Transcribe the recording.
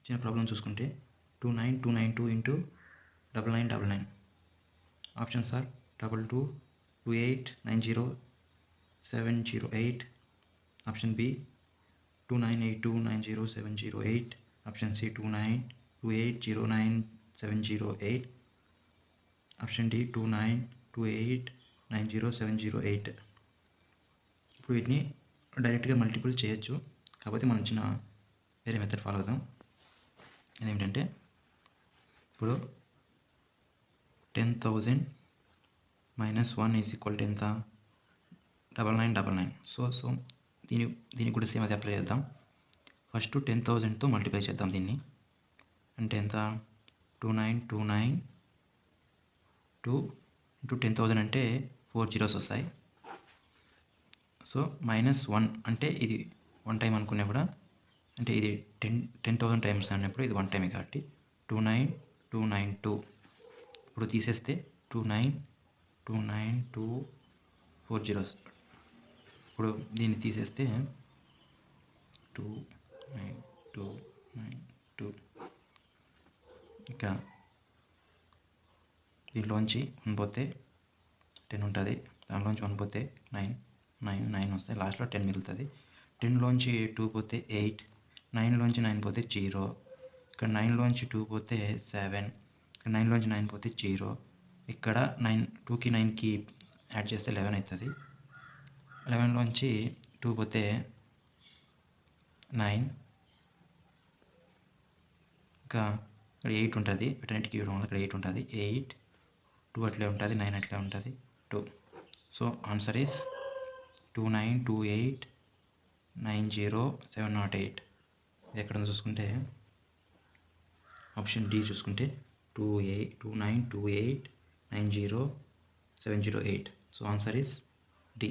ఇచ్చిన ప్రాబ్లం చూసుకుంటే 29292 into 9999. Options are 2228900708. Option B 2982900708. Option C 2928090708. Option D 2928900708. ఇప్పుడు వీటిని డైరెక్ట్గా మల్టిపుల్ చేయొచ్చు, కాకపోతే మనం చిన్న వేరే మెథడ్ ఫాలో అవుదాం. అదేమిటంటే ఇప్పుడు 10,000 - 1 = ఎంత? 9999. సో దీనికి కూడా సేమ్ అది అప్లై చేద్దాం. ఫస్ట్ 10,000తో మల్టిప్లై చేద్దాం దీన్ని. అంటే ఎంత? 2929 ఇంటూ 10,000 అంటే 4 zeros వస్తాయి. సో -1 అంటే ఇది 1 టైం అనుకునే కూడా, అంటే ఇది 10,000 టైమ్స్ అన్నప్పుడు ఇది 1 టైమే కాబట్టి 29292. ఇప్పుడు తీసేస్తే 2922 4 zeros. ఇప్పుడు దీన్ని తీసేస్తే 29292. ఇంకా దీంట్లోంచి 1 పోతే 10 ఉంటుంది, దాంట్లోంచి 1 పోతే 9 వస్తాయి, లాస్ట్లో 10 మిగులుతుంది. 10లోంచి 2 పోతే 8, 9లోంచి 9 పోతే 0, ఇక్కడ 9లోంచి 2 పోతే 7, ఇక్కడ 9లోంచి 9 పోతే 0, ఇక్కడ 2కి 9కి యాడ్ చేస్తే 11 అవుతుంది. 11లోంచి 2 పోతే 9, ఇంకా ఇక్కడ 8 ఉంటుంది, వీటన్నిటికి ఇవ్వడం వల్ల ఇక్కడ 8 ఉంటుంది. 8, 2 అట్లే ఉంటుంది, 9 అట్లే ఉంటుంది, 2. So answer is 2928900708. ఇది ఎక్కడ చూసుకుంటే ఆప్షన్ డి చూసుకుంటే 2928900708. So answer is D.